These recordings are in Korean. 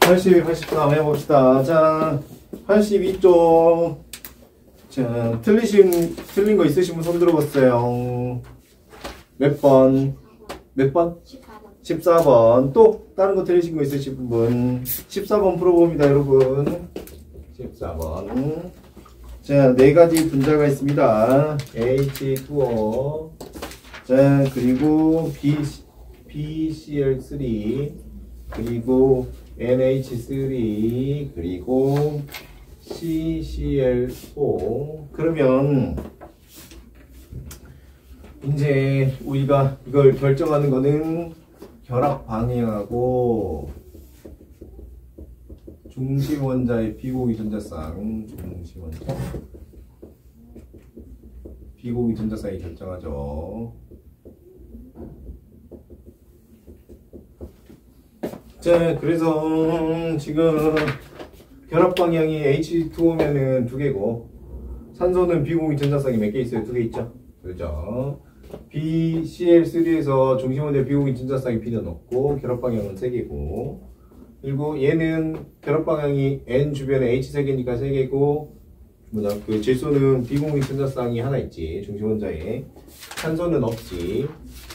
82, 83 해봅시다. 자, 82쪽. 자, 틀린 거 있으신 분 손 들어보세요. 몇 번? 몇 번? 14번. 14번. 또 다른 거 틀리신 거 있으신 분 14번 풀어봅니다, 여러분. 14번. 자, 네 가지 분자가 있습니다. H2O. 자, 그리고 BCl3, 그리고 NH3, 그리고 CCl4. 그러면 이제 우리가 이걸 결정하는 거는 결합 방향하고 중심 원자의 비공유 전자쌍, 비공유 전자쌍이 결정하죠. 자, 그래서 지금 결합 방향이 H2O면은 2개고, 산소는 비공유 전자쌍이 몇 개 있어요? 2개 있죠? 그렇죠? BCl3에서 중심 원자의 비공유 전자쌍이 필요없고, 결합 방향은 3개고, 그리고 얘는 결합 방향이 N 주변에 H 3개니까 3개고, 그 질소는 비공유 전자쌍이 하나 있지, 중심 원자에. 산소는 없지.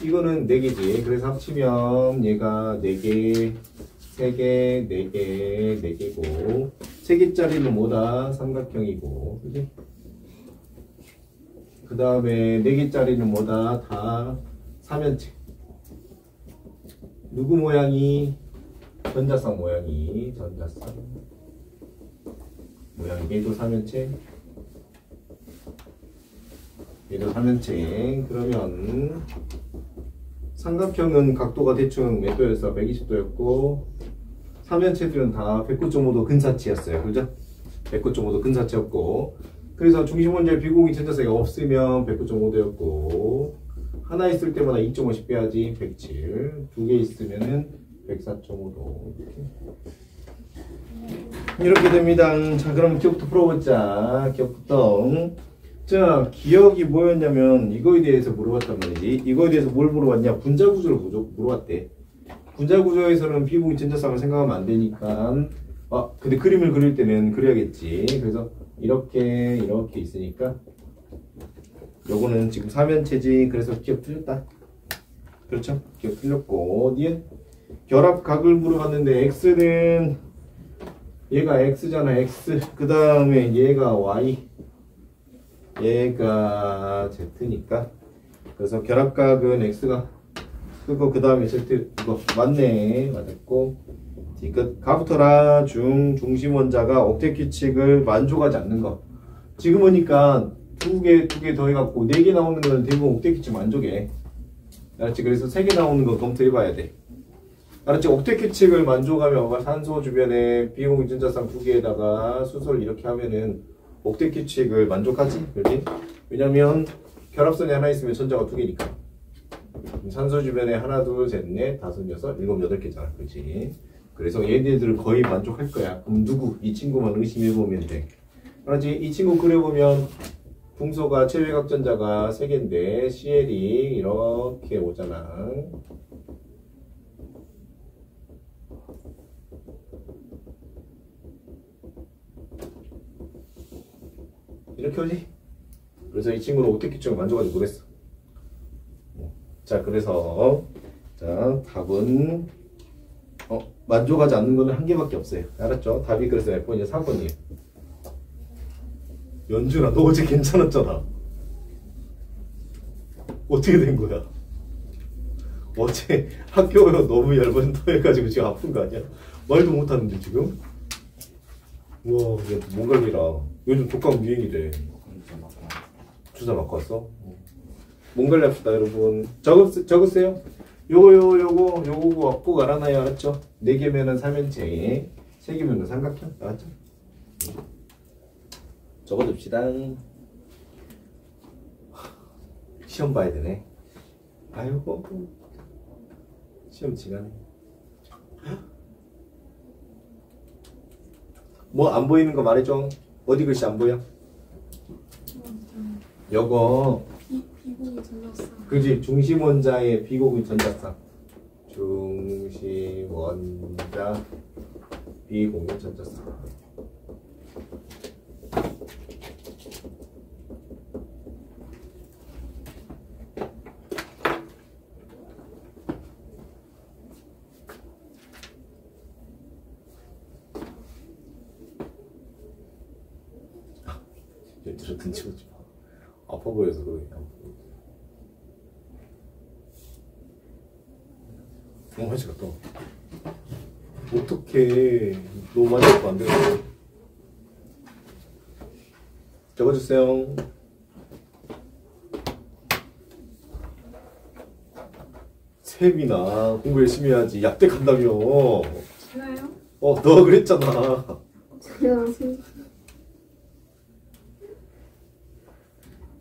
이거는 4개지. 그래서 합치면 얘가 4개, 3개, 4개, 4개고, 3개짜리는 뭐다? 삼각형이고, 그지? 그 다음에 4개짜리는 뭐다? 다 삼연체. 누구 모양이? 전자쌍 모양이, 전자쌍 모양이. 얘도 삼연체. 얘도 삼연체. 그러면 삼각형은 각도가 대충 몇 도였어? 120도였고, 삼연체들은 다 109.5도 근사치였어요. 그죠? 109.5도 근사치였고, 그래서 중심 원자의 비공유 전자쌍이 없으면 109.5도였고, 하나 있을 때마다 2.5씩 빼야지 107. 2개 있으면은 104.5도. 이렇게 됩니다. 자, 그럼 기억부터 풀어보자. 기억부터. 자, 기억이 뭐였냐면 이거에 대해서 물어봤단 말이지. 이거에 대해서 뭘 물어봤냐? 분자 구조를 물어봤대. 분자 구조에서는 비공유 전자쌍을 생각하면 안 되니까, 근데 그림을 그릴 때는 그려야겠지. 그래서 이렇게 있으니까 요거는 지금 삼연체지. 그래서 기억 틀렸다. 그렇죠? 기억 틀렸고, 니은 결합각을 물어봤는데 x는 얘가 x잖아. x. 그 다음에 얘가 y, 얘가 z니까, 그래서 결합각은 x가 크고 그 다음에 z. 이거 맞네. 맞았고, 디귿. 가부터라. 중심 원자가 옥텟 규칙을 만족하지 않는 거. 지금 보니까 두 개 더해갖고 4개 나오는 건 대부분 옥텟 규칙 만족해. 알았지? 그래서 3개 나오는 거 검토해봐야 돼. 알았지? 옥텟 규칙을 만족하면 산소 주변에 비공유 전자쌍 2개에다가 수소를 이렇게 하면은 옥텟 규칙을 만족하지? 그렇지? 왜냐면 결합선이 하나 있으면 전자가 2개니까. 산소 주변에 하나, 둘, 셋, 넷, 다섯, 여섯, 일곱, 8개잖아. 그렇지? 그래서 얘네들은 거의 만족할 거야. 그럼 누구? 이 친구만 의심해보면 돼. 알았지? 이 친구 그려보면 풍소가 최외곽 전자가 3개인데 CL이 이렇게 오잖아. 이렇게 오지? 그래서 이 친구는 옥텟 규칙을 만족하지 못했어. 자, 그래서 자, 답은 만족하지 않는 거는 한 개밖에 없어요. 알았죠? 답이 그래서 몇 번이야? 4번이에요. 연준아, 너 어제 괜찮았잖아. 어떻게 된 거야? 어제 학교 너무 얇은터해가지고 지금 아픈 거 아니야? 말도 못하는데 지금? 우와, 몽갈리라. 요즘 독감 유행이래. 주사 맞고 왔어? 몽갈리 합시다, 여러분. 적으세요. 요거 꼭 알아놔요. 알았죠? 4개면은 삼연체, 3개면은 삼각형. 알았죠? 적어둡시다. 시험 봐야 되네. 아이고, 시험 지나네. 뭐 안 보이는 거 말해줘. 어디 글씨 안 보여? 요거 비공유 전자쌍. 그지? 중심 원자의 비공유 전자쌍. 중심 원자 비공유 전자쌍. 들어 찍었지 마. 아파 보여서 그래. 화이트 갔다. 어떡해. 너무 많이 잡고 안 되나? 적어주세요. 세민아, 공부 열심히 해야지. 약대 간다며. 제가요? 너 그랬잖아. 제가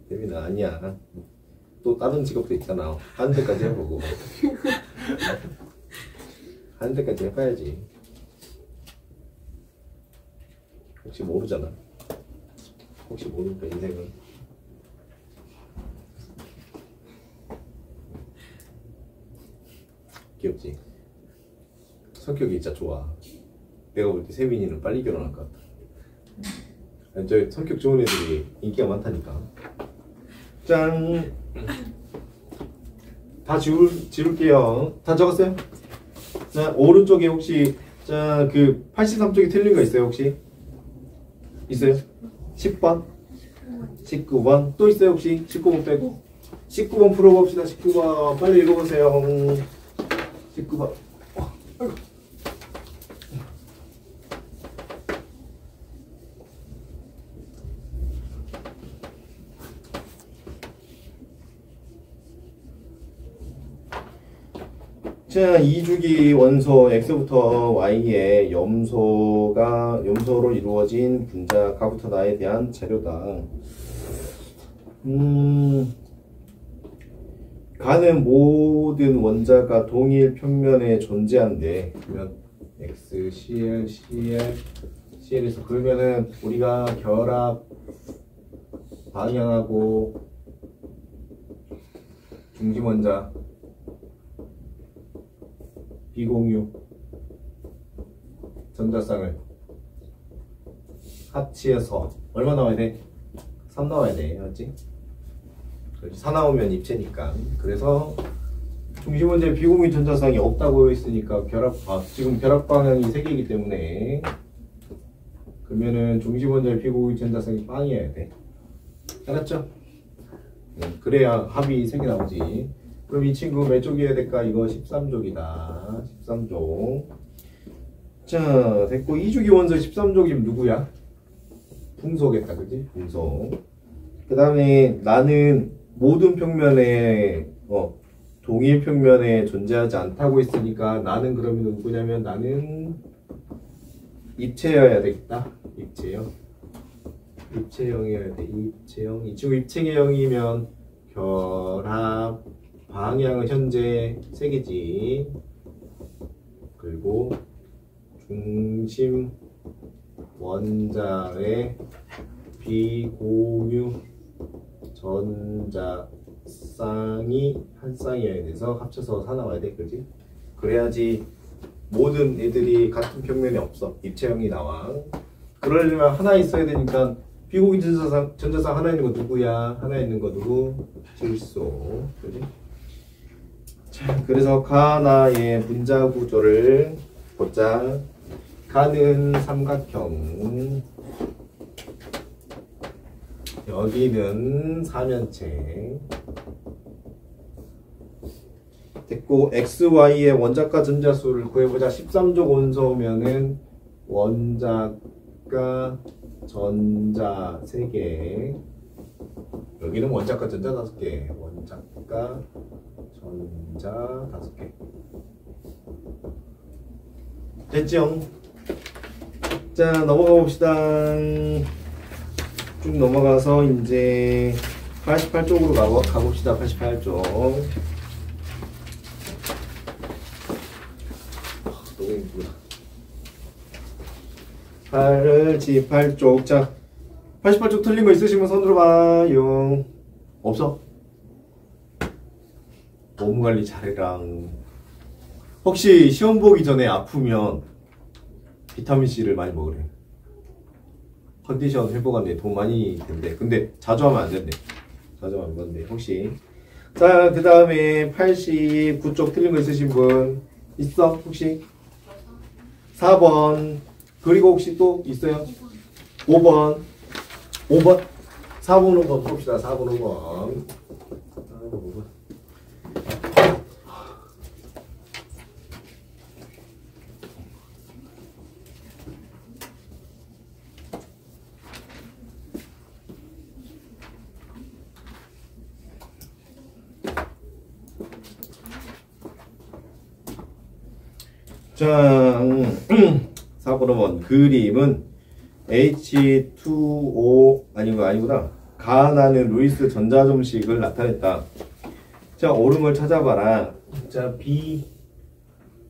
세민아, 아니야. 또 다른 직업도 있잖아. 하는 데까지 해보고. 하는 데까지 해봐야지. 혹시 모르잖아. 혹시 모르니까 인생은. 귀엽지? 성격이 진짜 좋아. 내가 볼 때 세민이는 빨리 결혼할 것 같아. 저 성격 좋은 애들이 인기가 많다니까. 짠! 다 지울게요. 다 적었어요? 자, 오른쪽에 혹시 그 83쪽이 틀린 거 있어요 혹시? 있어요? 10번? 19번? 또 있어요 혹시? 19번 빼고 19번 풀어봅시다. 19번 빨리 읽어보세요. 19번. 아이고. 자, 2주기 원소 x부터 y의 염소로 이루어진 분자 가부터 나에 대한 자료다. 가는 모든 원자가 동일 평면에 존재한대. 그러면 x, cl, cl에서 그러면은 우리가 결합 방향하고 중심 원자 비공유 전자쌍을 합치해서 얼마 나와야 돼? 3 나와야 돼. 알았지? 4 나오면 입체니까. 그래서 중심 원자에 비공유 전자쌍이 없다고 했으니까 지금 결합 방향이 3개이기 때문에 그러면은 중심 원자에 비공유 전자쌍이 빵이어야 돼. 알았죠? 그래야 합이 3개 나오지. 그럼 이 친구 몇 쪽이어야 될까? 이거 13쪽이다. 13쪽. 자, 됐고 2주기 원소 13쪽이면 누구야? 풍소겠다. 그지? 풍소. 그 다음에 나는 모든 평면에 동일 평면에 존재하지 않다고 했으니까 나는 그러면 누구냐면 나는 입체여야 되겠다. 입체형. 입체형이어야 돼. 입체형. 이 친구 입체형이면 결합 방향은 현재 3개지. 그리고 중심 원자의 비공유 전자쌍이 한 쌍이어야 돼서 합쳐서 4 나와야 돼. 그지? 그래야지 모든 애들이 같은 평면에 없어. 입체형이 나와. 그러려면 하나 있어야 되니까 비공유 전자쌍 하나 있는 거 누구야? 하나 있는 거 누구? 질소. 그지? 자, 그래서 가나의 분자 구조를 보자. 가는 삼각형, 여기는 사면체. 됐고 x, y의 원자과 전자수를 구해보자. 13족 원소면은 원자과 전자 3개, 여기는 원자과 전자 5개, 원자과 전자 5개. 됐죠? 자, 넘어가 봅시다. 쭉 넘어가서 이제 88쪽으로 가봅시다. 88쪽. 너무 힘들다. 88쪽. 자, 88쪽 틀린 거 있으시면 손 들어봐요. 없어? 몸 관리 잘해라. 혹시 시험 보기 전에 아프면 비타민C를 많이 먹으래. 컨디션 회복하는데 도움 많이 된대. 근데 자주 하면 안 된대. 자주 하면 안 된대. 혹시. 자, 그 다음에 89쪽 틀린 거 있으신 분 있어? 혹시? 4번. 그리고 혹시 또 있어요? 5번. 5번. 4번 5번 봅시다. 4번 5번. 4번 5번. 자, 4번 5번 그림은 H2O 아니구나. 가나는 루이스 전자점식을 나타냈다. 자, 옳음을 찾아봐라. 자, B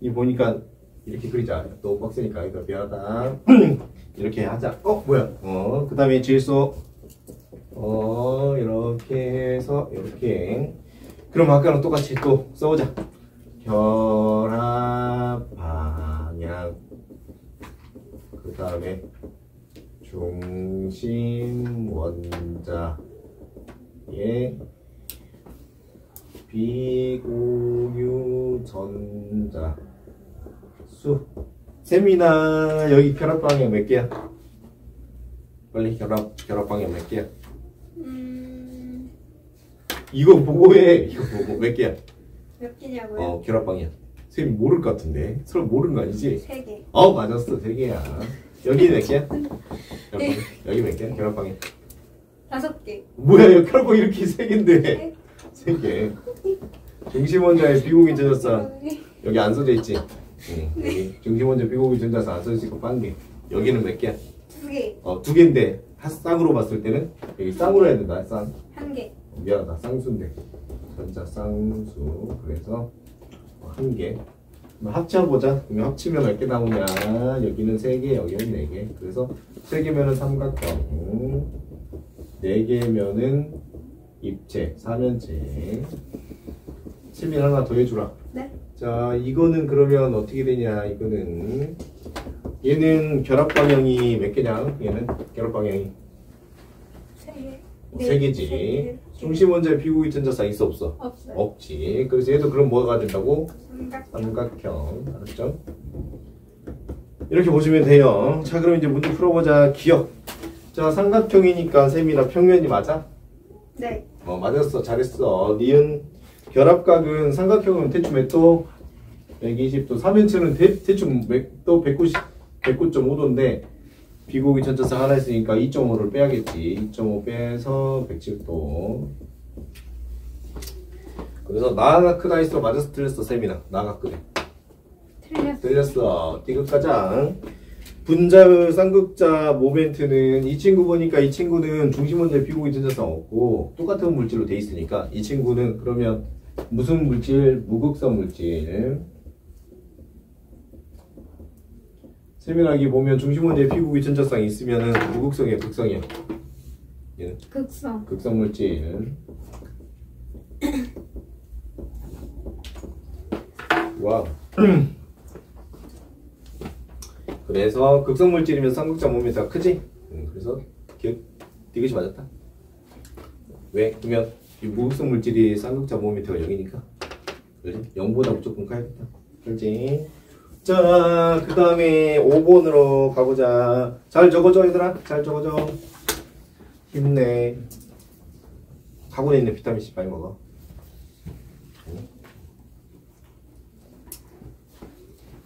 이 보니까 이렇게 그리자. 또 빡세니까 이거 미안하다. 이렇게 하자. 뭐야? 그 다음에 질소. 이렇게 해서 이렇게. 그럼 아까랑 똑같이 또 써보자. 결합 방향. 그 다음에 중심 원자의 비공유 전자 수. 세미나 여기 결합 방향 몇 개야? 빨리 결합 방향 몇 개야? 이거 보고 해. 이거 보고 몇 개야? 몇 개냐고요? 결합 방향. 쌤이 모를 것 같은데. 서로 모르는 거 아니지? 3개. 맞았어. 3개야. 여기 몇 개야? 네. 여기 몇 개야? 결합 방향. 5개. 뭐야, 여기 결합 이렇게 3개인데. 3개. 중심 원자의 비공유 전자쌍. 여기 안 써져 있지? 여기 중심 원자 비공유 전자쌍 안 써져 있고 빵개. 여기는 몇 개야? 2개. 2개인데 쌍으로 봤을 때는 여기 쌍으로 해야 된다. 쌍. 1개. 미안하다. 쌍수인데. 전자 쌍수. 그래서 1개. 합쳐 보자. 그러면 합치면 몇 개 나오냐? 여기는 3개, 여기는 4개. 그래서 3개면은 삼각형. 4개면은 입체, 사면체. 치밀 하나 더 해주라. 네. 자, 이거는 그러면 어떻게 되냐? 이거는 얘는 결합 방향이 몇 개냐? 얘는 결합 방향이 3개. 3개지. 중심 원자의 비공유 전자쌍 있어 없어? 없어요. 없지. 그래서 얘도 그럼 뭐가 된다고? 삼각형. 삼각형. 알았죠? 이렇게 보시면 돼요. 자, 그럼 이제 문제 풀어보자. 기억. 자, 삼각형이니까 셈이라 평면이 맞아? 네. 맞았어. 잘했어. 니은 결합각은 삼각형은 대충 몇 도? 120도. 삼면체는 대충 또 109.5도인데 비공유 전자쌍 하나 있으니까 2.5를 빼야겠지. 2.5 빼서 107도. 그래서 나가 크다 있어. 맞았어 틀렸어 셈이나. 나가 크대. 틀렸어. 디귿가장. 분자의 쌍극자 모멘트는 이 친구 보니까 이 친구는 중심 원자의 비공유 전자쌍 없고 똑같은 물질로 돼 있으니까 이 친구는 그러면 무슨 물질? 무극성 물질. 세밀하게 보면 중심 원자의 비공유 전자쌍이 있으면은 무극성이야, 극성이야. 얘는 극성. 극성 물질. 와우. 그래서 극성 물질이면 쌍극자 모멘트가 크지? 그래서 디귿이 맞았다. 왜? 그러면 이 무극성 물질이 쌍극자 모멘트가 0이니까. 그렇지? 0보다 무조건 커야겠다. 그렇지? 자, 그 다음에 5번으로 가보자. 잘 적어줘, 얘들아. 잘 적어줘. 힘내. 가군에 있는 비타민C 많이 먹어.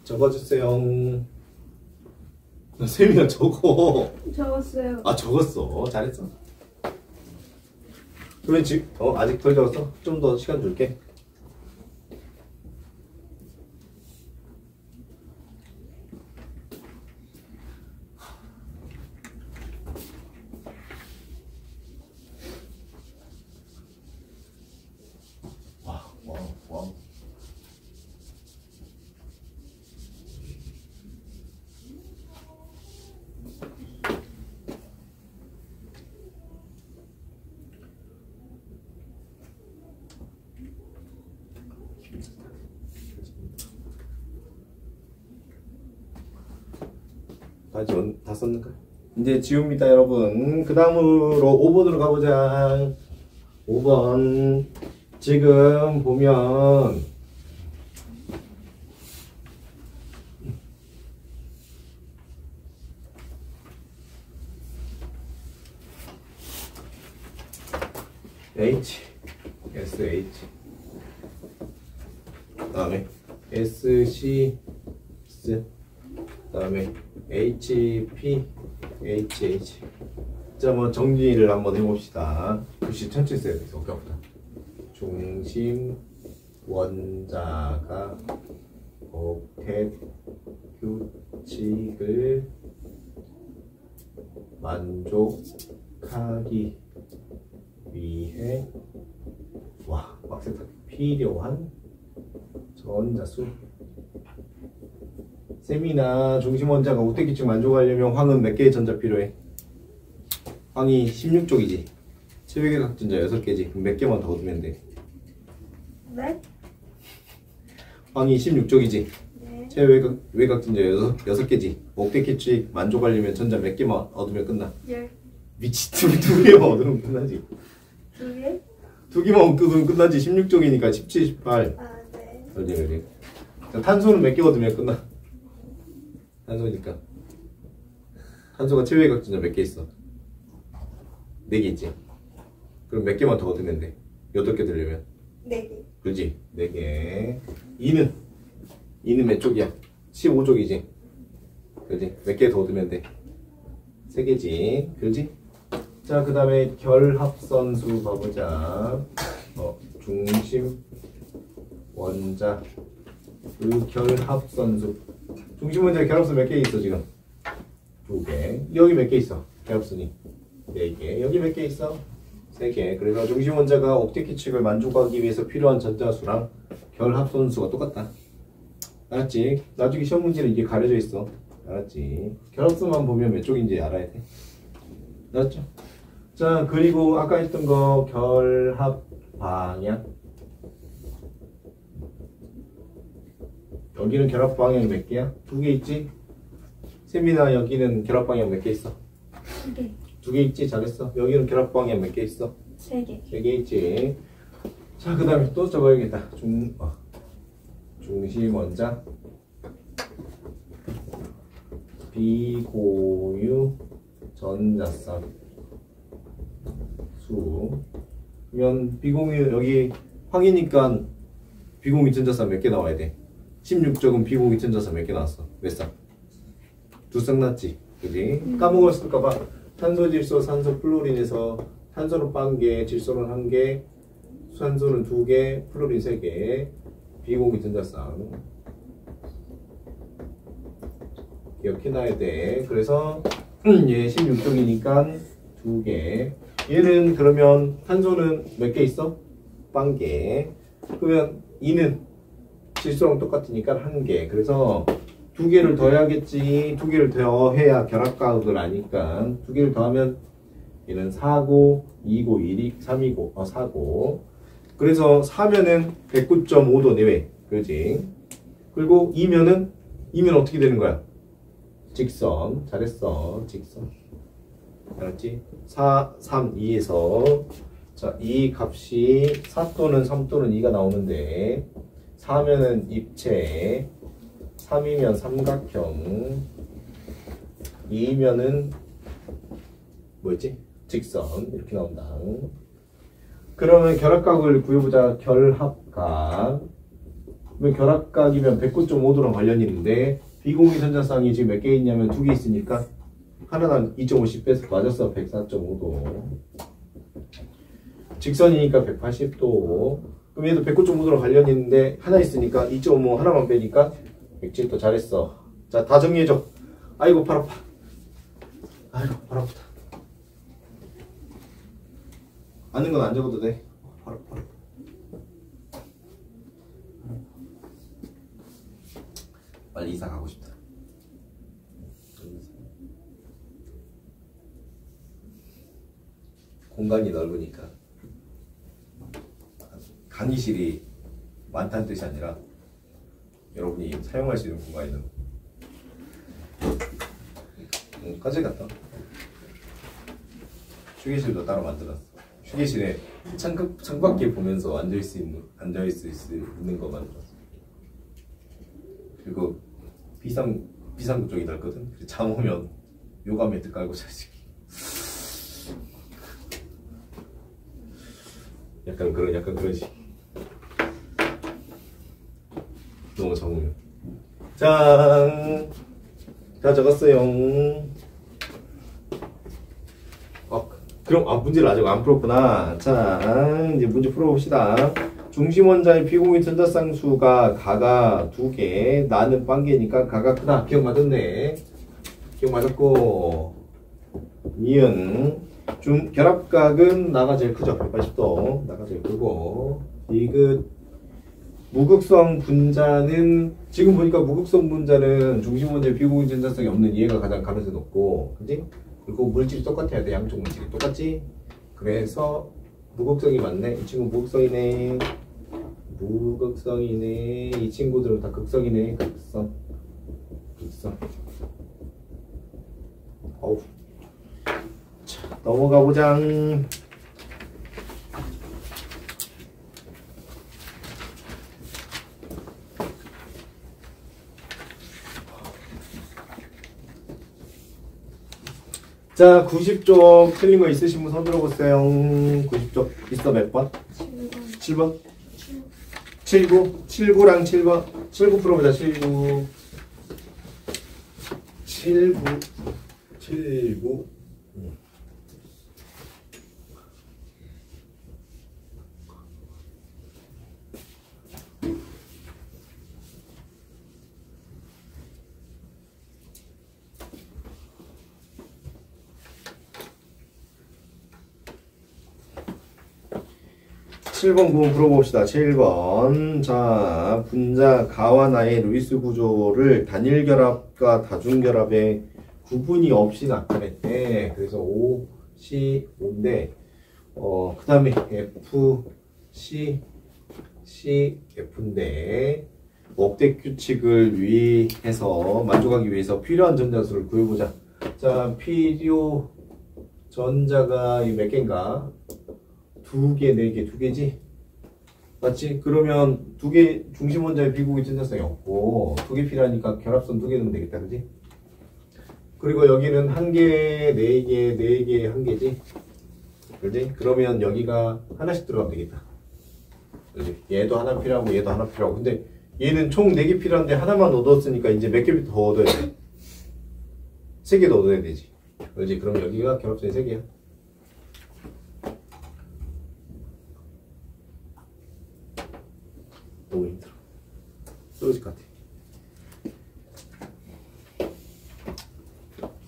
적어주세요. 세미야 적어. 적었어요. 적었어. 잘했어. 그러면 지금 아직 덜 적었어? 좀 더 시간 줄게. 와. 다 썼는가? 이제 지웁니다 여러분. 그 다음으로 5번으로 가보자. 5번 지금 보면 H, SH 그 다음에 SC 그 다음에 HP, HH. 자, 뭐 정리를 한번 해봅시다. 글씨 천천히 써야 돼서 어깨부터. 중심 원자가 옥텟 규칙을 만족하기 위해 빡세다. 필요한 전자수. 셈이나 중심 원자가 옥텟 규칙 만족하려면 황은 몇 개의 전자 필요해? 황이 16쪽이지. 체외각 전자 6개지. 그럼 몇 개만 더 얻으면 돼? 네? 황이 16쪽이지. 네. 체외각 전자 6개지. 옥텟 규칙 만족하려면 전자 몇 개만 얻으면 끝나? 열. 미치 두 개만 얻으면 끝나지. 두 개? 두 개만 얻으면 끝나지. 16쪽이니까 17, 18. 아, 네. 그래. 자, 탄소는 몇 개 얻으면 끝나? 탄소니까. 탄소가 체외각 전자 몇 개 있어? 4개 있지. 그럼 몇 개만 더 얻으면 돼? 8개 들려면? 네 개. 그렇지? 4개. 2는 몇 쪽이야? 15쪽이지. 그렇지? 몇 개 더 얻으면 돼? 3개지. 그렇지? 자, 그 다음에 결합선수 봐보자. 중심 원자 그 결합선수. 중심 원자 결합선 몇 개 있어 지금? 2개. 여기 몇 개 있어? 결합선이 4개. 여기 몇 개 있어? 3개. 그래서 중심 원자가 옥텟 규칙을 만족하기 위해서 필요한 전자수랑 결합선수가 똑같다. 알았지? 나중에 시험 문제는 이게 가려져 있어. 알았지? 결합선만 보면 몇 쪽인지 알아야 돼. 알았죠? 자, 그리고 아까 했던 거 결합 방향. 여기는 결합 방향이 몇 개야? 2개 있지? 세미나 여기는 결합 방향 몇 개 있어? 2개. 2개 있지? 잘했어. 여기는 결합 방향 몇 개 있어? 3개. 3개 있지. 자, 그 다음에 또 적어야겠다. 중심 원자 비고유 전자쌍 수. 그러면 비공유 여기 황이니까 비공유 전자쌍 몇 개 나와야 돼? 16쪽은 비공유 전자쌍 몇 개 나왔어? 몇 쌍? 2쌍 났지? 그지? 까먹었을까봐 탄소, 질소, 산소, 플로린에서 탄소는 1개, 질소는 1개, 산소는 2개, 플로린 3개, 비공유 전자쌍 기억해놔야 돼. 그래서 얘 16쪽이니까 2개. 얘는 그러면 탄소는 몇 개 있어? 1개. 그러면 2는 질소랑 똑같으니까 1개. 그래서 2개를 더해야겠지. 2개를 더해야 결합가액을 아니까 2개를 더하면 얘는 4고 2고 1이 3이고 4고. 그래서 4면은 109.5도 내외. 그렇지? 그리고 2면 어떻게 되는 거야? 직선. 잘했어. 직선. 알았지? 4, 3, 2에서 자, 이 값이 4 또는 3 또는 2가 나오는데 4면은 입체, 3이면 삼각형, 2면은 뭐였지? 직선. 이렇게 나온다. 그러면 결합각을 구해보자. 결합각. 결합각이면 109.5도랑 관련이 있는데 비공유 전자쌍이 지금 몇 개 있냐면 2개 있으니까 하나당 2.5씩 빼서 맞았어. 104.5도. 직선이니까 180도. 그럼 얘도 109.5도랑 관련이 있는데 하나 있으니까 2.5 하나만 빼니까 107도. 잘했어. 자, 다 정리해줘. 아이고 팔 아파. 아이고 팔 아프다. 아는 건 안 적어도 돼. 팔 아파, 팔 아파. 빨리 이사 가고 싶다. 공간이 넓으니까 강의실이 많다는 뜻이 아니라 여러분이 사용할 수 있는 공간이 넓은. 화장실 갔다 와. 휴게실도 따로 만들었어. 휴게실에 창밖에 보면서 앉을 수 있는 거 만들었어. 그리고 비상구 쪽이 넓거든. 잠 오면 요가 매트 깔고 자지. 약간 그런 식. 너무 잠 오면. 짠. 다 적었어요. 그럼 문제를 아직 안 풀었구나. 자, 이제 문제 풀어봅시다. 중심 원자의 비공유 전자쌍수가 가가 2개, 나는 빵개니까 가가 크다. 기억 맞았네. 기억 맞았고, 니은 결합각은 나가 제일 크죠. 180도. 나가 제일 크고, 디귿 무극성 분자는 지금 보니까 무극성 분자는 중심 원자의 비공유 전자성이 없는 얘가 가장 가능성이 높고, 그지? 그리고 물질이 똑같아야 돼. 양쪽 물질이 똑같지? 그래서 무극성이 맞네. 이 친구 무극성이네. 무극성이네. 이 친구들은 다 극성이네. 극성. 어우. 자, 넘어가 보자. 자, 90쪽 틀린 거 있으신 분 손 들어보세요. 90쪽 있어 몇 번? 7번? 79? 79랑 7번. 79 풀어보자. 79. 칠 번 구문 풀어봅시다. 7번. 자, 분자 가와 나의 루이스 구조를 단일 결합과 다중 결합의 구분이 없이 나타냈대. 그래서 O, C, O인데, 그 다음에 F, C, F인데, 억대 규칙을 위해서, 만족하기 위해서 필요한 전자수를 구해보자. 자, 필요 전자가 몇 개인가? 2개, 4개, 2개지? 맞지? 그러면 2개 중심 원자의 비공유 전자성이 없고 2개 필요하니까 결합선 2개 넣으면 되겠다, 그지? 그리고 여기는 1개, 4개, 4개, 1개지? 그지? 그러면 여기가 하나씩 들어가면 되겠다. 그지? 얘도 하나 필요하고 얘도 하나 필요하고. 근데 얘는 총 4개 필요한데 하나만 얻었으니까 이제 몇 개 더 얻어야 돼? 3개 더 얻어야 되지. 그지? 그럼 여기가 결합선이 3개야. 너무 힘들어. 쓰러질 것 같아.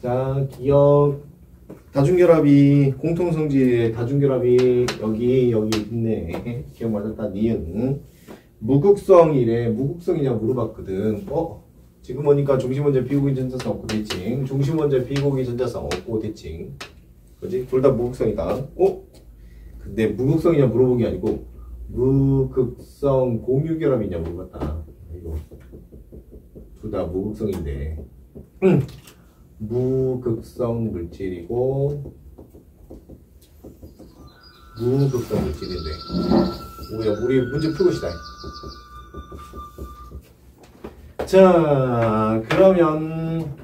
자, 기억. 다중결합이, 공통성질의 다중결합이 여기 있네. 기억 맞았다. 니은. 무극성이래. 무극성이냐 물어봤거든. 지금 보니까 중심원자 비공유 전자성 없고 대칭. 중심원자 비공유 전자성 없고 대칭. 그지? 둘 다 무극성이다. 근데 무극성이냐 물어본 게 아니고 무극성 공유결합이냐 물어봤다. 이거 둘 다 무극성인데 무극성 물질이고 무극성 물질인데 뭐야, 우리 문제 풀고 시다. 자, 그러면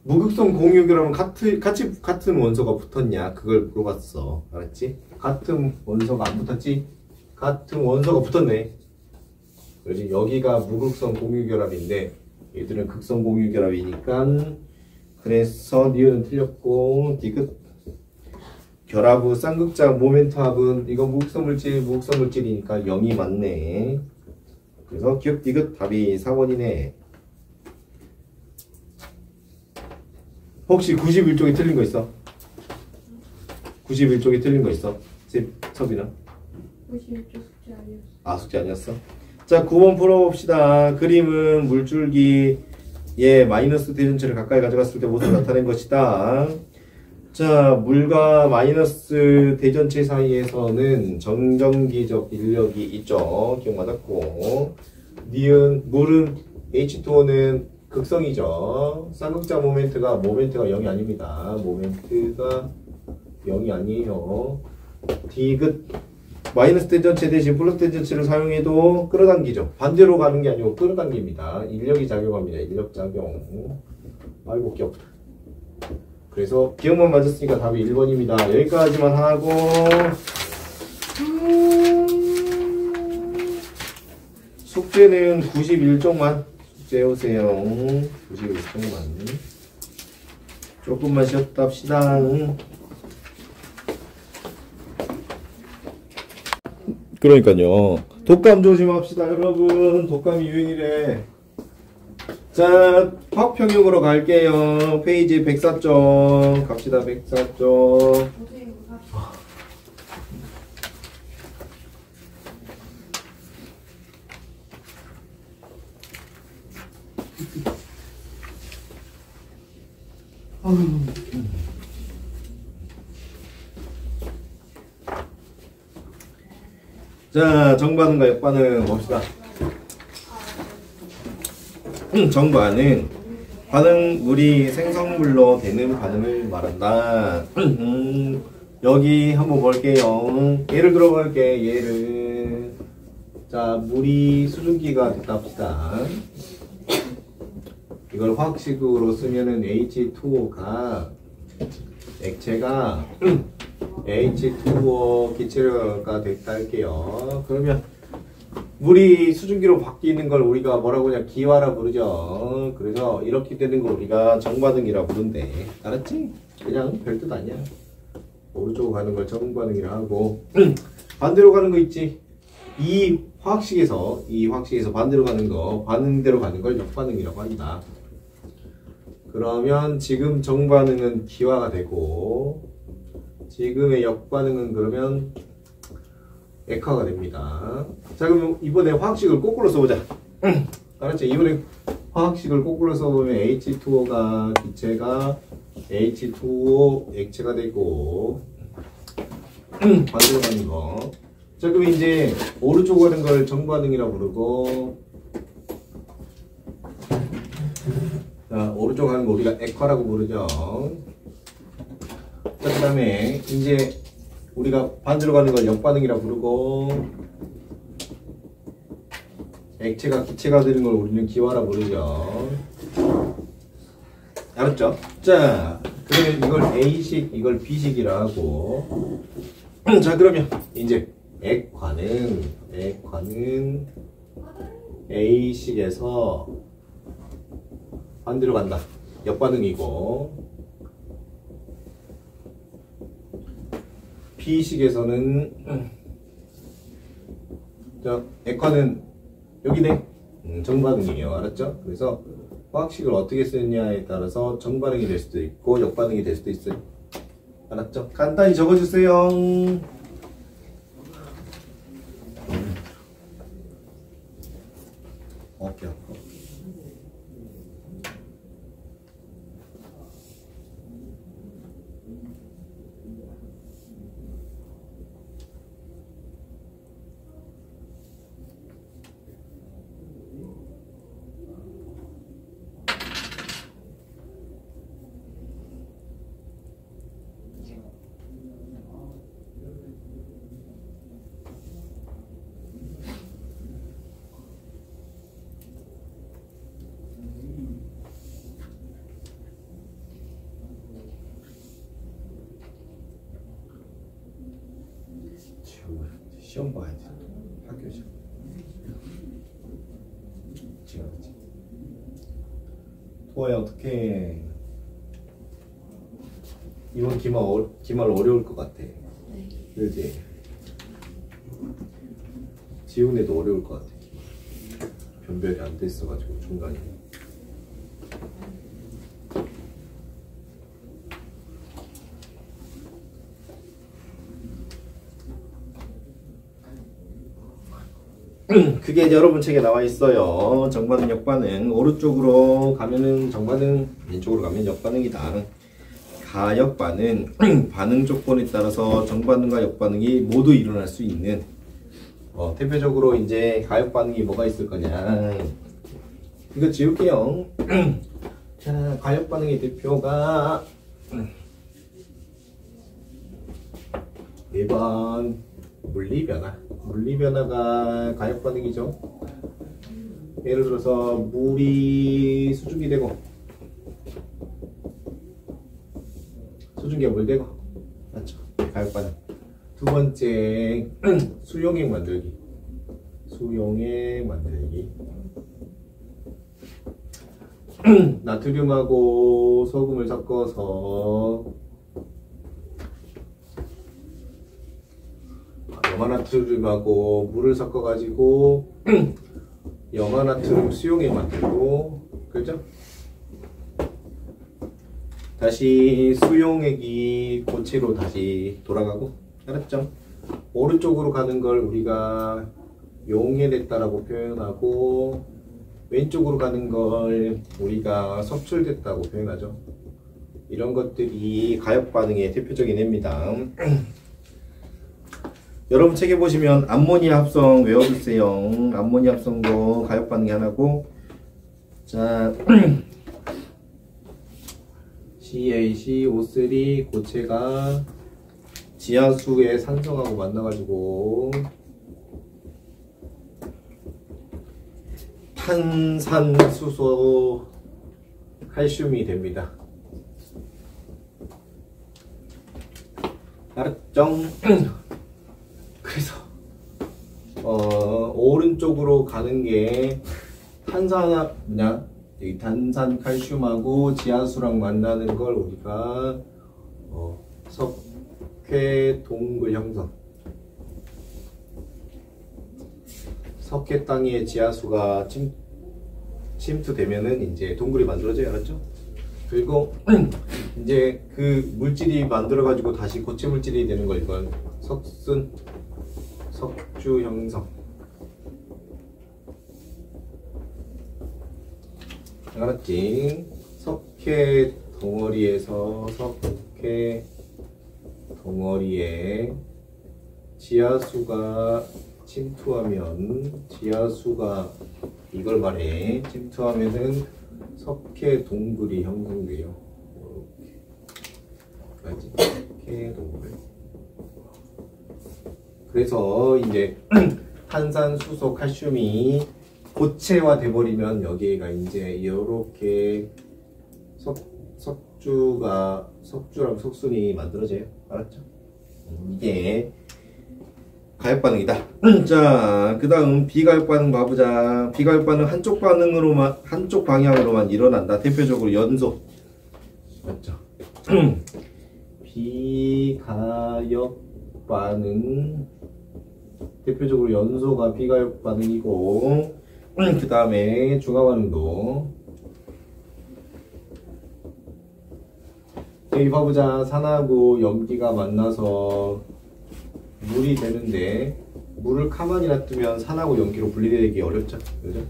무극성 공유결합은 같은 원소가 붙었냐 그걸 물어봤어. 알았지? 같은 원소가 안 붙었지? 같은 원소가 붙었네. 그렇지? 여기가 무극성 공유결합인데 얘들은 극성 공유결합이니까 그래서 니은은 틀렸고 디귿 결합 후 쌍극장 모멘트 합은 이거 무극성 물질이니까 0이 맞네. 그래서 기억 디귿 답이 4번이네. 혹시 91쪽에 틀린 거 있어? 91쪽에 틀린 거 있어? 섭이나? 91쪽 숙제 아니었어. 아, 숙제 아니었어? 자, 9번 풀어봅시다. 그림은 물줄기의 마이너스 대전체를 가까이 가져갔을 때 모습을 나타낸 것이다. 자, 물과 마이너스 대전체 사이에서는 정전기적 인력이 있죠. 기억 맞았고, 니은 물은 H2O는 극성이죠. 쌍극자 모멘트가 0이 아닙니다. 모멘트가 0이 아니에요. 디귿 마이너스 댄전체 대신 플러스 댄전체를 사용해도 끌어당기죠. 반대로 가는 게 아니고 끌어당깁니다. 인력이 작용합니다. 인력 작용. 아이고 귀엽다. 그래서 기억만 맞았으니까 답이 1번입니다. 여기까지만 하고 숙제는 91쪽만 숙제 오세요. 91쪽만 조금만 쉬었다 합시다. 그러니까요. 독감 조심합시다 여러분. 독감이 유행이래. 자, 화학평형으로 갈게요. 페이지 104쪽 갑시다. 104쪽. 자, 정반응과 역반응 봅시다. 정반응, 반응물이 생성물로 되는 반응을 말한다. 여기 한번 볼게요. 예를 들어 볼게. 예를 자, 물이 수증기가 됐다 합시다. 이걸 화학식으로 쓰면은 H2O가 액체가 H2O 기체가 됐다 할게요. 그러면 물이 수증기로 바뀌는 걸 우리가 뭐라고 그냥 기화라 부르죠. 그래서 이렇게 되는 걸 우리가 정반응이라 부른대. 알았지? 그냥 별뜻 아니야. 오른쪽으로 가는 걸 정반응이라 하고 반대로 가는 거 있지? 이 화학식에서 반대로 가는 거, 반응대로 가는 걸 역반응이라고 한다. 그러면 지금 정반응은 기화가 되고 지금의 역반응은 그러면 액화가 됩니다. 자, 그럼 이번에 화학식을 거꾸로 써보자. 알았지? 이번에 화학식을 거꾸로 써보면 H2O가 기체가 H2O 액체가 되고 반대로 가는 거. 자, 그럼 이제 오른쪽으로 가는 걸 정반응이라고 부르고 자, 오른쪽 가는 거 우리가 액화라고 부르죠. 자, 그 다음에 이제 우리가 반대로 가는 걸 역반응이라고 부르고 액체가 기체가 되는 걸 우리는 기화라 부르죠. 알았죠? 자, 그러면 이걸 A식, 이걸 B식이라 하고 자, 그러면 이제 액화는 A식에서 반대로 간다. 역반응이고 B식에서는 자, 액화는 여기네. 정반응이에요. 알았죠? 그래서 화학식을 어떻게 쓰느냐에 따라서 정반응이 될 수도 있고 역반응이 될 수도 있어요. 알았죠? 간단히 적어주세요. 오케이. 시험 봐야 돼. 학교 시험. 지금 토아야 어떡해. 이번 기말 어려울 것 같아. 네. 그렇지? 지훈이도 어려울 것 같아. 변별이 안 됐어가지고 중간에. 그게 여러분 책에 나와 있어요. 정반응, 역반응. 오른쪽으로 가면은 정반응, 왼쪽으로 가면 역반응이다. 가역반응, 반응 조건에 따라서 정반응과 역반응이 모두 일어날 수 있는 대표적으로 이제 가역반응이 뭐가 있을 거냐. 이거 지울게요. 자, 가역 반응의 대표가 1번 물리변화. 물리변화가 가역 반응이죠. 예를 들어서 물이 수증기 되고 수증기가 물 되고, 맞죠? 가역 반응. 두 번째 수용액 만들기. 수용액 만들기. 나트륨하고 소금을 섞어서 염화나트륨하고 물을 섞어가지고 염화나트륨 수용액 만들고, 그렇죠? 다시 수용액이 고체로 다시 돌아가고, 알았죠? 오른쪽으로 가는 걸 우리가 용해냈다라고 표현하고, 왼쪽으로 가는 걸 우리가 석출됐다고 표현하죠. 이런 것들이 가역 반응의 대표적인 예입니다. 여러분 책에 보시면 암모니아 합성 외워두세요. 암모니아 합성도 가역 반응이 하나고, 자 CaCO3 고체가 지하수의 산성하고 만나가지고 탄산수소 칼슘이 됩니다. 알았죠? 그래서 오른쪽으로 가는 게 여기 탄산 칼슘하고 지하수랑 만나는 걸 우리가 석회 동굴 형성. 석회 땅에 지하수가 침투되면은 이제 동굴이 만들어져요. 알았죠? 그리고 이제 그 물질이 만들어가지고 다시 고체 물질이 되는 걸 이건 석순, 석주 형성. 알았지? 석회 덩어리에서 석회 덩어리에 지하수가 침투하면, 지하수가 이걸 말해, 침투하면은 석회 동굴이 형성돼요. 이렇게 석회 동굴. 그래서 이제 탄산수소 칼슘이 고체화 돼버리면 여기가 이제 이렇게 석주랑 석순이 만들어져요. 알았죠? 이게 가역 반응이다. 자, 그 다음 비가역 반응 봐보자. 비가역 반응 한쪽 방향으로만 일어난다. 대표적으로 연소. 맞죠? 비가역 반응 대표적으로 연소가 비가역 반응이고, 그 다음에 중화 반응도 여기 봐보자. 산하고 염기가 만나서 물이 되는데, 물을 가만히 놔두면 산하고 염기로 분리되기 어렵죠. 그죠?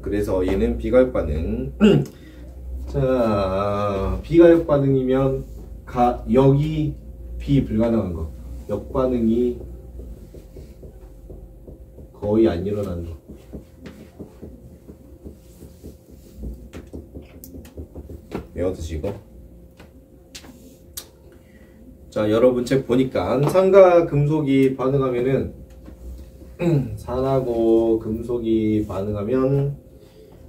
그래서 얘는 비가역 반응. 자, 비가역 반응이면 여기 비 불가능한 거, 역반응이 거의 안 일어나는 거. 외워두시고. 자, 여러분 책 보니까 산과 금속이 반응하면은 산하고 금속이 반응하면,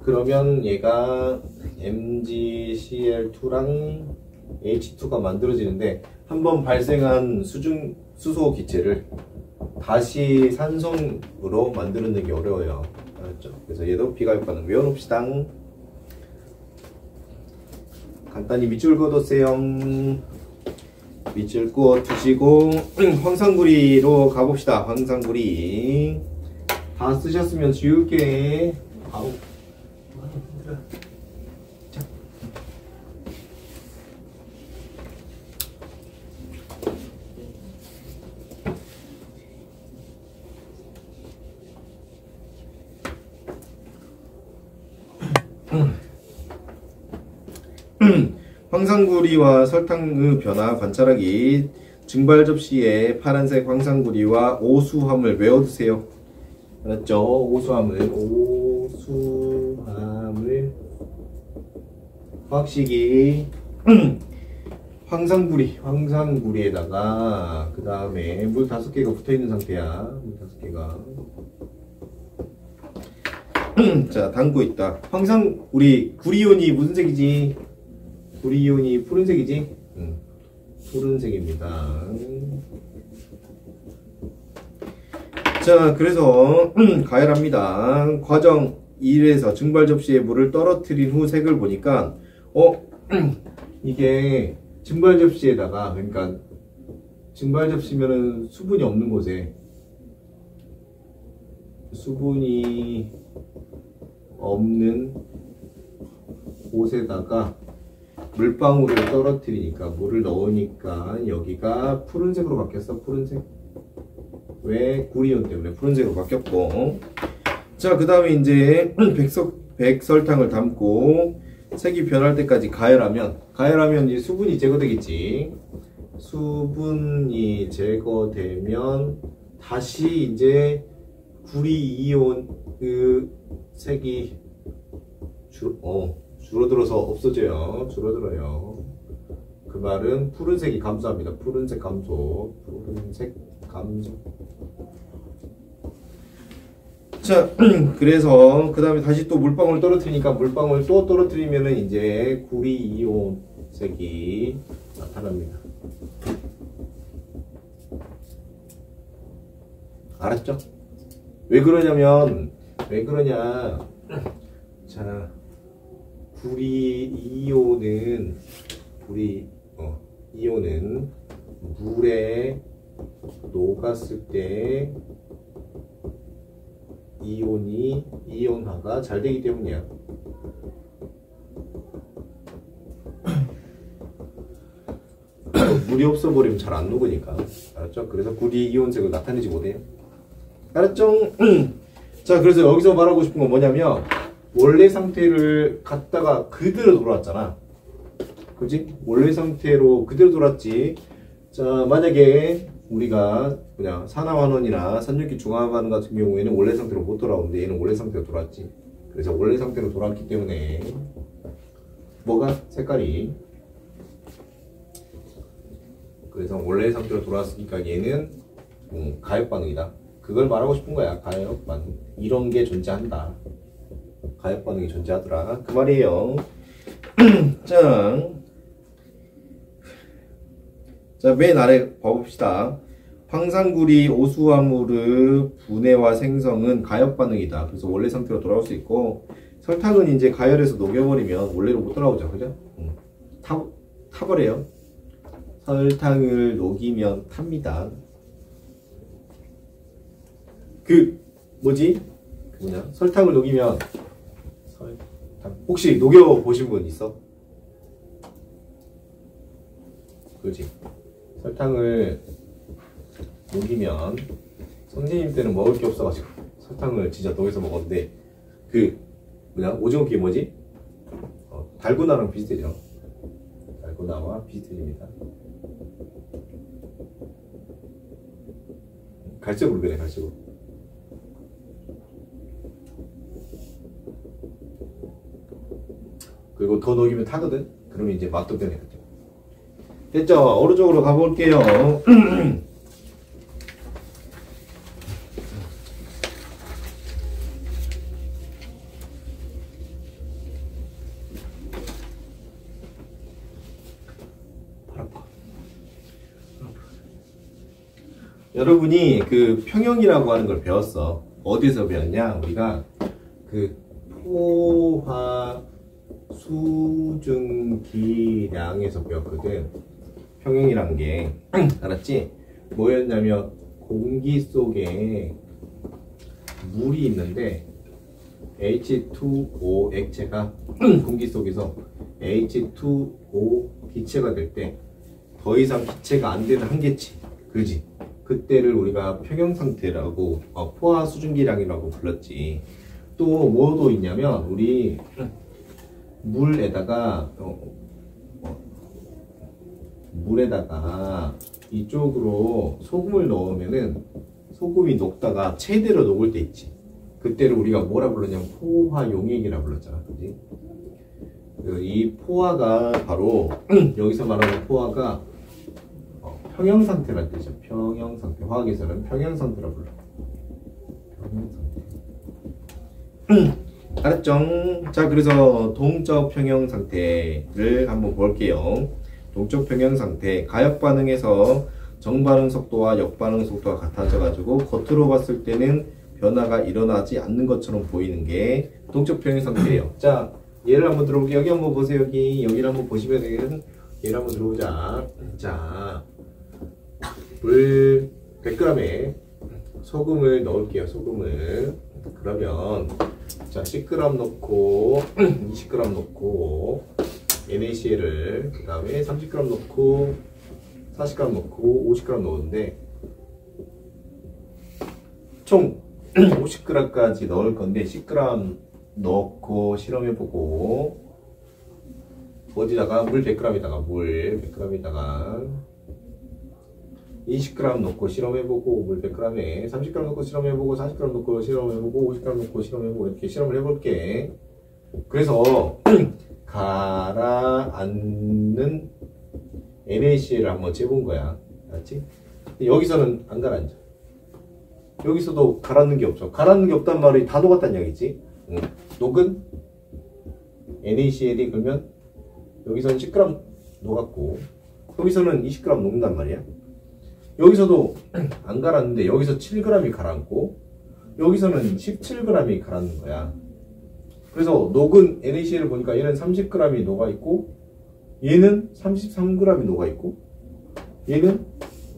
그러면 얘가 MgCl2랑 H2가 만들어지는데, 한번 발생한 수소 기체를 다시 산성으로 만드는 게 어려워요. 알았죠? 그래서 얘도 비가역 반응 외워놓읍시다. 간단히 밑줄 그어뒀어요. 밑줄 그어 두시고 황상구리로 가봅시다. 황상구리 다 쓰셨으면 지울게. 아우. 자. 황상구리와 설탕의 변화 관찰하기. 증발 접시에 파란색 황상구리와 오수함을 외워두세요. 알았죠? 오수함을. 오수 화학식이 황산구리에다가 그 다음에 물 5개가 붙어있는 상태야. 물 5개가. 자, 담고 있다. 구리온이 무슨 색이지? 구리온이 푸른색이지? 푸른색입니다. 자, 그래서 가열합니다. 과정 1에서 증발 접시에 물을 떨어뜨린 후 색을 보니까 이게 증발 접시에다가, 그러니까 증발 접시면은 수분이 없는 곳에, 수분이 없는 곳에다가 물방울을 떨어뜨리니까, 물을 넣으니까 여기가 푸른색으로 바뀌었어. 푸른색. 왜? 구리온 때문에 푸른색으로 바뀌었고. 자, 그 다음에 이제 백설탕을 담고 색이 변할 때까지 가열하면 이제 수분이 제거되겠지. 수분이 제거되면 다시 이제 구리이온 그 색이 줄어들어서 없어져요. 줄어들어요. 그 말은 푸른색이 감소합니다. 푸른색 감소. 자, 그래서 그 다음에 다시 또 물방울 떨어뜨리니까, 물방울 또 떨어뜨리면은 이제 구리이온 색이 나타납니다. 알았죠? 왜 그러냐, 자, 이온은 물에 녹았을 때 이온화가 잘 되기 때문이야. 물이 없어버리면 잘 안 녹으니까. 알았죠? 그래서 구리이온색을 나타내지 못해요. 알았죠? 자, 그래서 여기서 말하고 싶은 건 뭐냐면, 원래 상태를 갖다가 그대로 돌아왔잖아. 그지? 원래 상태로 그대로 돌았지. 자, 만약에 우리가 그냥 산화환원이나 산염기 중화환원 같은 경우에는 원래 상태로 못 돌아오는데, 얘는 원래 상태로 돌아왔지. 그래서 원래 상태로 돌아왔기 때문에 뭐가? 색깔이. 그래서 원래 상태로 돌아왔으니까 얘는 가역 반응이다. 그걸 말하고 싶은 거야. 가역 반응. 이런 게 존재한다. 가역 반응이 존재하더라. 그 말이에요. 자, 맨 아래 봐봅시다. 황산구리 오수화물의 분해와 생성은 가역 반응이다. 그래서 원래 상태로 돌아올 수 있고, 설탕은 이제 가열해서 녹여버리면 원래로 못 돌아오죠. 그죠? 타버려요. 설탕을 녹이면 탑니다. 설탕을 녹이면, 혹시 녹여보신 분 있어? 그렇지. 설탕을 녹이면, 선생님 때는 먹을 게 없어가지고 설탕을 진짜 녹여서 먹었는데, 오징어 게임 뭐지? 달고나랑 비슷해져. 달고나와 비슷해집니다. 갈색으로 그래, 갈색으로. 그리고 더 녹이면 타거든? 그러면 이제 맛도 변해가지고. 됐죠? 오른쪽으로 가볼게요. 여러분이 그 평형이라고 하는 걸 배웠어. 어디서 배웠냐? 우리가 그 포화 수증기량에서 배웠거든. 평형이란 게. 알았지? 뭐였냐면 공기 속에 물이 있는데 H2O 액체가 공기 속에서 H2O 기체가 될 때 더 이상 기체가 안 되는 한계치. 그지? 그때를 우리가 평형 상태라고, 포화 수증기량이라고 불렀지. 또 뭐도 있냐면, 우리 물에다가 이쪽으로 소금을 넣으면은 소금이 녹다가 최대로 녹을 때 있지. 그때를 우리가 뭐라 불렀냐면 포화 용액이라 불렀잖아. 그지? 이 포화가 바로 여기서 말하는 포화가 평형 상태란 뜻이죠. 평형 상태. 화학에서는 평형 상태라고 불러. 평형 상태. 알았죠? 자, 그래서 동적 평형 상태를 한번 볼게요. 동적 평형 상태. 가역 반응에서 정반응 속도와 역반응 속도가 같아져 가지고 겉으로 봤을 때는 변화가 일어나지 않는 것처럼 보이는 게 동적 평형 상태예요. 자, 얘를 한번 들어볼게요. 여기 한번 보세요. 여기를 한번 보시면 얘를 한번 들어보자. 자, 물 100g에 소금을 넣을게요. 소금을. 그러면 자, 10g 넣고 20g 넣고 NaCl을 그 다음에 30g 넣고 40g 넣고 50g 넣었는데 총 50g까지 넣을 건데 10g 넣고 실험해보고 어디다가 물 100g에다가 물 100g에다가 20g 넣고 실험해보고 물 100g에 30g 넣고 실험해보고 40g 넣고 실험해보고 50g 넣고 실험해보고 이렇게 실험을 해볼게. 그래서 가라앉는 NaCl을 한번 재본 거야. 알았지? 여기서는 안 가라앉아. 여기서도 가라앉는 게 없어. 가라앉는 게 없단 말이 다 녹았단 얘기지. 녹은 NaCl이 그러면 여기서는 10g 녹았고 여기서는 20g 녹는단 말이야. 여기서도 안 가라앉는데 여기서 7g이 가라앉고 여기서는 17g이 가라앉는 거야. 그래서 녹은 NaCl을 보니까 얘는 30g이 녹아있고 얘는 33g이 녹아있고 얘는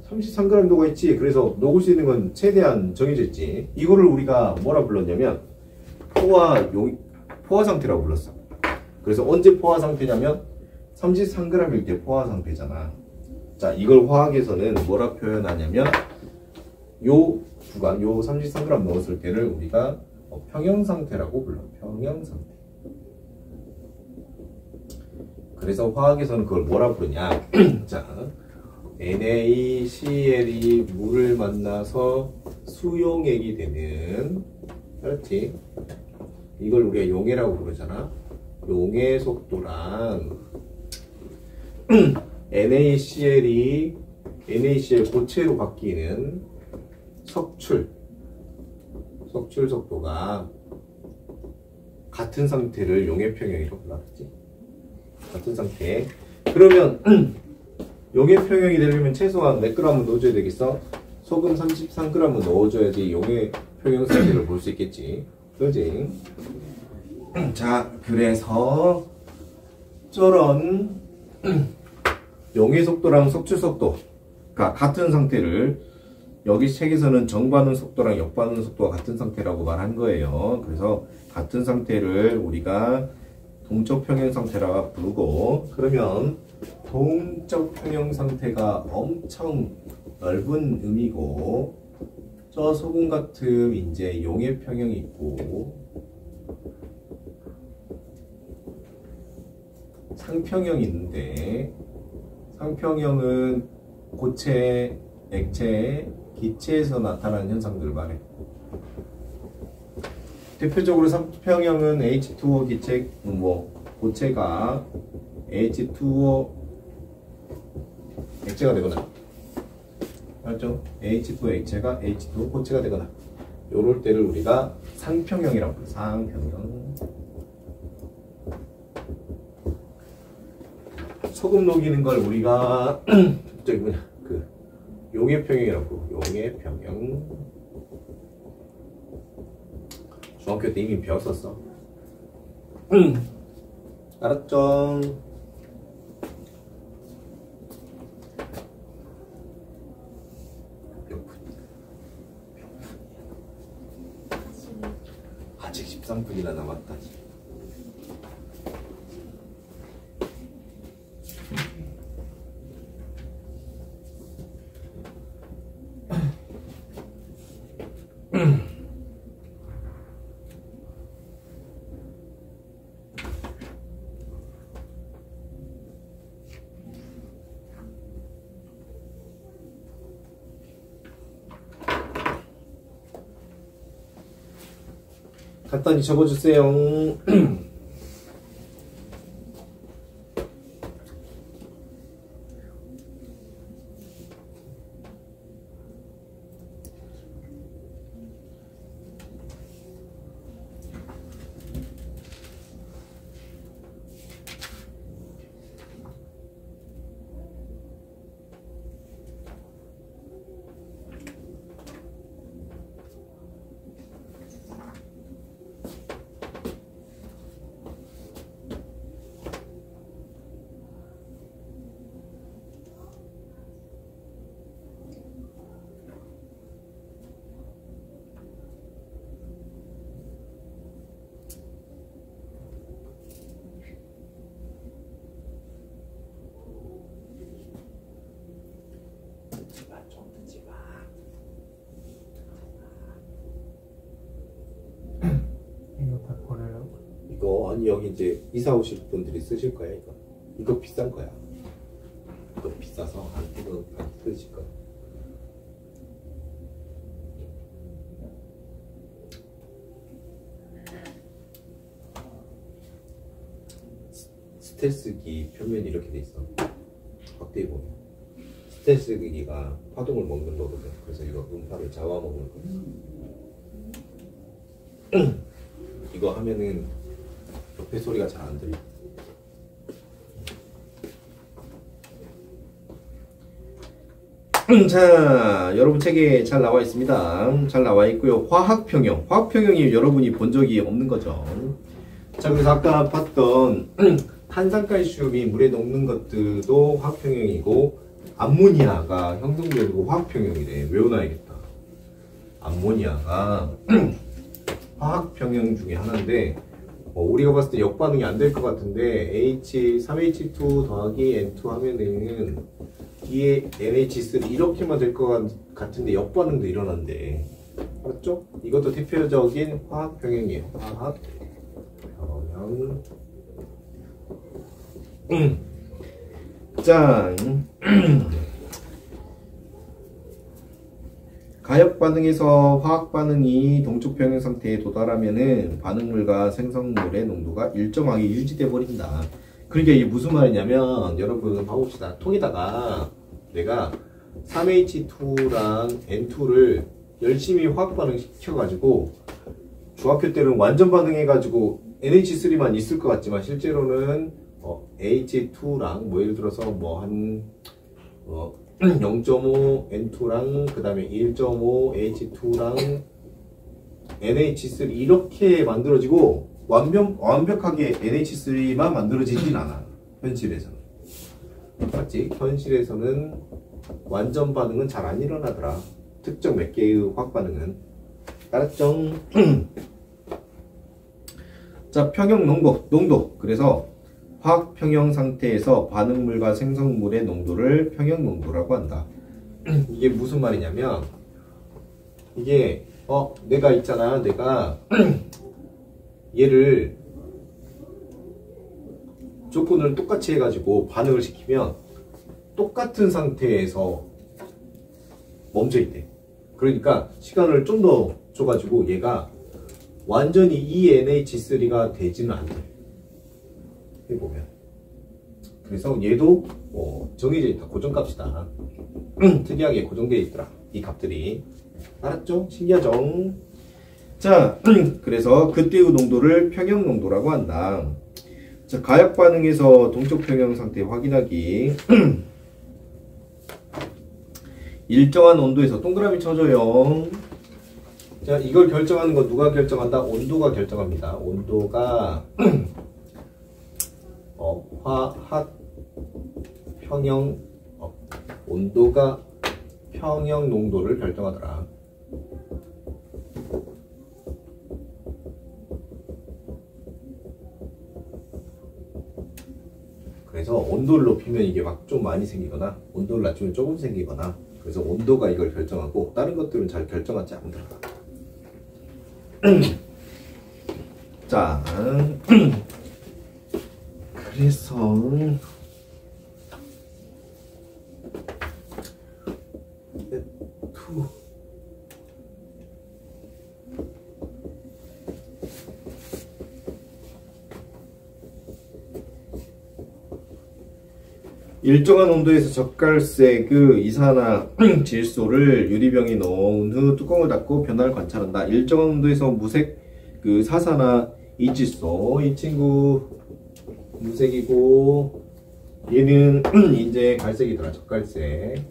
33g이 녹아있지. 그래서 녹을 수 있는 건 최대한 정해져 있지. 이거를 우리가 뭐라 불렀냐면 포화 상태라고 불렀어. 그래서 언제 포화 상태냐면 33g일 때 포화 상태잖아. 자, 이걸 화학에서는 뭐라 표현하냐면 요 구간, 요 33g 넣었을 때를 우리가 평형 상태라고 불러. 평형 상태. 그래서 화학에서는 그걸 뭐라 부르냐. 자, NaCl이 물을 만나서 수용액이 되는, 그렇지? 이걸 우리가 용해라고 부르잖아. 용해 속도랑 NaCl이 NaCl 고체로 바뀌는 석출 속도가 같은 상태를 용해평형이라고 불렀지. 같은 상태. 그러면 용해평형이 되려면 최소한 몇 g은 넣어줘야 되겠어? 소금 33g은 넣어줘야지 용해평형 상태를 볼 수 있겠지. 그지? 자, 그래서 저런 용해 속도랑 석출 속도가 같은 상태를 여기 책에서는 정반응 속도랑 역반응 속도가 같은 상태라고 말한 거예요. 그래서 같은 상태를 우리가 동적 평형 상태라고 부르고, 그러면 동적 평형 상태가 엄청 넓은 의미고, 저 소금 같은 이제 용해 평형이 있고 상평형이 있는데, 상평형은 고체, 액체, 기체에서 나타나는 현상들을 말해. 대표적으로 상평형은 H2O 기체, 고체가 H2O 액체가 되거나, 맞죠? H2O 액체가 H2O 고체가 되거나, 요럴 때를 우리가 상평형이라고 불러. 상평형. 소금 녹이는 걸 우리가 저기 용해평형이라고. 용해평형. 중학교 때 이미 배웠었어. 알았죠? 아직 13분이나 남았다. 간단히 적어주세요. 듣지 마. 이거 다 버리려고. 이거 아니 여기 이제 이사 오실 분들이 쓰실 거야 이거. 이거 비싼 거야. 이거 비싸서 안 쓰실 거야. 스텔스기 표면이 이렇게 돼 있어. 확대해 보면 스텔스기가 파동을 먹는 거거든. 그래서 이거 음파를 잡아먹는 거야. 이거 하면은 옆에 소리가 잘 안 들려. 자, 여러분 책에 잘 나와 있습니다. 잘 나와 있고요. 화학평형. 화학평형이 여러분이 본 적이 없는 거죠. 자, 그래서 아까 봤던 탄산칼슘이 물에 녹는 것들도 화학평형이고, 암모니아가 형성되고 화학평형이래. 외워놔야겠다. 암모니아가 화학평형 중에 하나인데, 우리가 봤을 때 역반응이 안 될 것 같은데, 3H2 더하기 N2 하면은 뒤에 NH3 이렇게만 될 것 같은데 역반응도 일어난대. 맞죠? 이것도 대표적인 화학평형이에요. 화학평형. 짠. 가역 반응에서 화학 반응이 동축 평형 상태에 도달하면은 반응물과 생성물의 농도가 일정하게 유지돼 버린다. 그러니까 이게 무슨 말이냐면 여러분 봐봅시다. 통에다가 내가 3H2랑 N2를 열심히 화학 반응 시켜가지고 중학교 때는 완전 반응해가지고 NH3만 있을 것 같지만 실제로는 H2랑 뭐 예를 들어서 뭐 한 0.5 N2랑 그 다음에 1.5 H2랑 NH3 이렇게 만들어지고 완벽하게 NH3만 만들어지진 않아. 현실에서는. 맞지? 현실에서는 완전 반응은 잘 안 일어나더라. 특정 몇 개의 화학 반응은. 알았죠? 자, 평형 농도. 그래서 화학 평형 상태에서 반응물과 생성물의 농도를 평형 농도라고 한다. 이게 무슨 말이냐면 이게 내가 있잖아. 내가 얘를 조건을 똑같이 해가지고 반응을 시키면 똑같은 상태에서 멈춰있대. 그러니까 시간을 좀 더 줘가지고 얘가 완전히 ENH3가 되지는 않대. 해보면. 그래서 얘도 정해져 있다. 고정값이다. 특이하게 고정되어 있더라. 이 값들이. 알았죠? 신기하죠? 자, 그래서 그때의 농도를 평형 농도라고 한다. 자, 가역 반응에서 동적 평형 상태 확인하기. 일정한 온도에서 동그라미 쳐줘요. 자, 이걸 결정하는 건 누가 결정한다? 온도가 결정합니다. 온도가 화학 평형 온도가 평형 농도를 결정하더라. 그래서 온도를 높이면 이게 막 좀 많이 생기거나 온도를 낮추면 조금 생기거나 그래서 온도가 이걸 결정하고 다른 것들은 잘 결정하지 않더라. 자, 그래서 일정한 온도에서 젓갈색 이산화질소를 유리병에 넣은 후 뚜껑을 닫고 변화를 관찰한다. 일정한 온도에서 무색 사산화 이질소, 이 친구 무색이고 얘는 이제 갈색이더라. 젓갈색.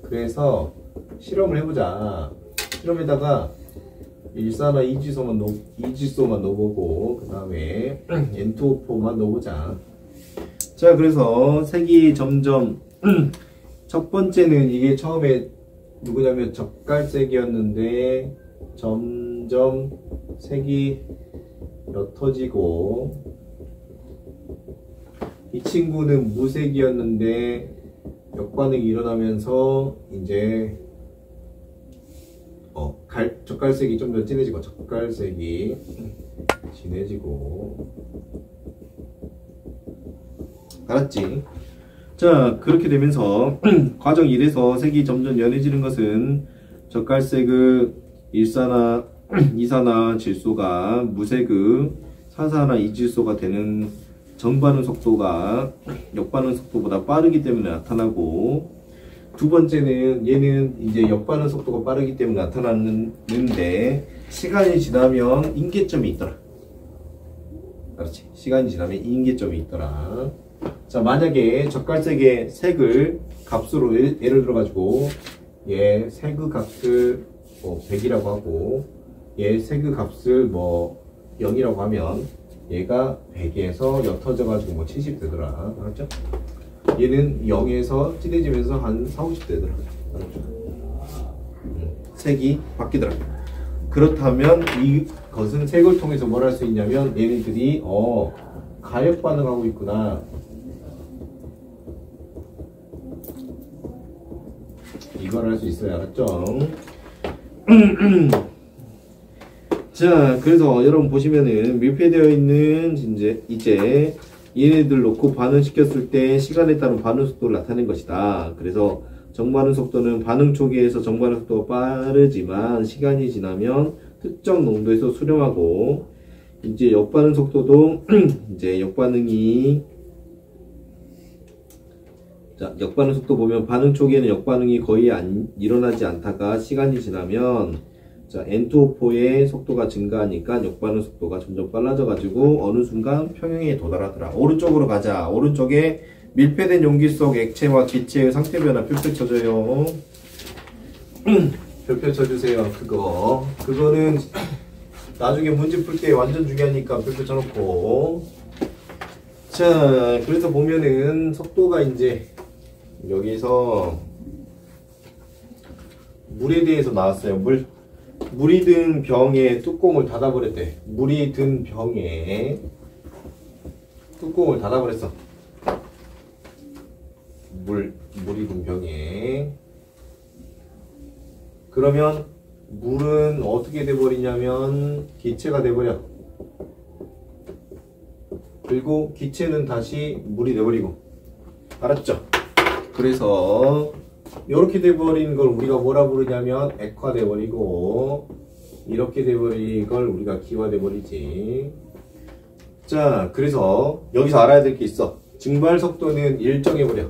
그래서 실험을 해보자. 실험에다가 일산화 이질소만 넣어보고 그 다음에 N2O4만 넣어보자. 자, 그래서 색이 점점 첫 번째는 이게 처음에 누구냐면 젓갈색이었는데 점점 색이 옅어지고 이 친구는 무색이었는데 역반응이 일어나면서 이제 젓갈색이 좀 더 진해지고 젓갈색이 진해지고 알았지? 자 그렇게 되면서 과정 1에서 색이 점점 연해지는 것은 젓갈색의 일산화, 이산화 질소가 무색의 산산화 이질소가 되는 정반응 속도가 역반응 속도보다 빠르기 때문에 나타나고 두 번째는 얘는 이제 역반응 속도가 빠르기 때문에 나타나는데 시간이 지나면 인계점이 있더라. 그렇지. 시간이 지나면 인계점이 있더라. 자 만약에 젓갈색의 색을 값으로 예를 들어 가지고 얘 색의 값을 100이라고 하고 얘 색의 값을 0이라고 하면 얘가 100에서 옅어져 가지고 70 되더라. 알았죠? 얘는 0에서 진해지면서 한 40, 50 되더라. 알았죠? 색이 바뀌더라. 그렇다면 이것은 색을 통해서 뭘 할 수 있냐면 얘네들이 가역 반응하고 있구나. 이걸 할 수 있어요. 알았죠? 자, 그래서 여러분 보시면은 밀폐되어 있는 이제 얘네들 놓고 반응시켰을 때 시간에 따른 반응 속도를 나타낸 것이다. 그래서 정반응 속도는 반응 초기에서 정반응 속도가 빠르지만 시간이 지나면 특정 농도에서 수렴하고 이제 역반응 속도도 이제 역반응이 자, 역반응 속도 보면 반응 초기에는 역반응이 거의 일어나지 않다가 시간이 지나면 자, N2O4의 속도가 증가하니까 역반응 속도가 점점 빨라져 가지고 어느 순간 평형에 도달하더라. 오른쪽으로 가자. 오른쪽에 밀폐된 용기 속 액체와 기체의 상태 변화 표표 쳐줘요. 표표 쳐주세요. 그거는 나중에 문제 풀 때 완전 중요하니까 표표 쳐놓고. 자, 그래서 보면은 속도가 이제 여기서 물에 대해서 나왔어요. 물이 든 병에 뚜껑을 닫아버렸대. 물이 든 병에 뚜껑을 닫아버렸어. 물이 든 병에. 그러면 물은 어떻게 돼버리냐면 기체가 돼버려. 그리고 기체는 다시 물이 돼버리고. 알았죠? 그래서 이렇게 돼버린 걸 우리가 뭐라 부르냐면 액화돼버리고 이렇게 돼버린 걸 우리가 기화돼버리지. 자, 그래서 여기서 알아야 될 게 있어. 증발 속도는 일정해버려.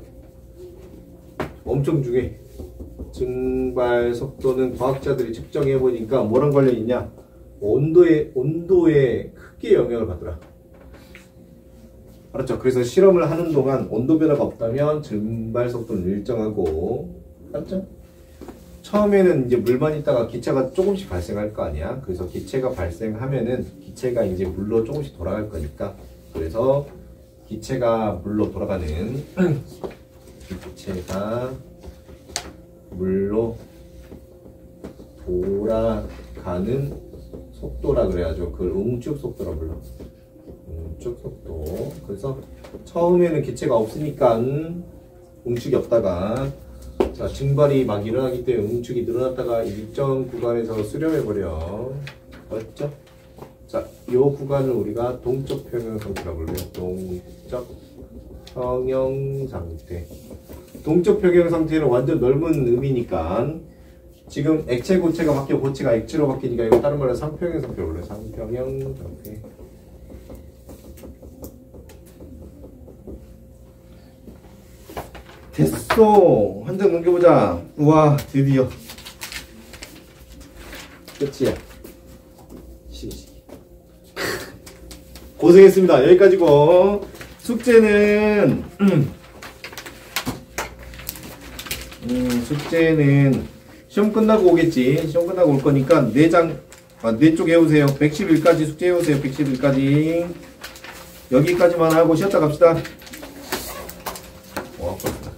엄청 중요해. 증발 속도는 과학자들이 측정해보니까 뭐랑 관련있냐? 온도에 크게 영향을 받더라. 알았죠? 그래서 실험을 하는 동안 온도 변화가 없다면 증발 속도는 일정하고, 알았죠? 처음에는 이제 물만 있다가 기체가 조금씩 발생할 거 아니야? 그래서 기체가 발생하면은 기체가 이제 물로 조금씩 돌아갈 거니까, 그래서 기체가 물로 돌아가는 기체가 물로 돌아가는 속도라 그래야죠. 그걸 응축 속도라 불러. 응축 속도. 그래서 처음에는 기체가 없으니까 응축이 없다가 자 증발이 막 일어나기 때문에 응축이 늘어났다가 일정 구간에서 수렴해버려. 맞죠? 자, 이 구간을 우리가 동적 평형 상태라고 불러요. 동적 평형 상태. 동적 평형 상태는 완전 넓은 의미니까 지금 액체 고체가 바뀌어 고체가 액체로 바뀌니까 이거 다른 말로 상평형 상태로 불러요. 상평형 상태. 됐어. 한 장 넘겨보자. 우와, 드디어 끝이야. 고생했습니다. 여기까지고. 숙제는 숙제는 시험 끝나고 오겠지. 시험 끝나고 올 거니까 4장, 4쪽 해오세요. 111까지 숙제 해오세요. 111까지. 여기까지만 하고 쉬었다 갑시다. 와, 그렇다.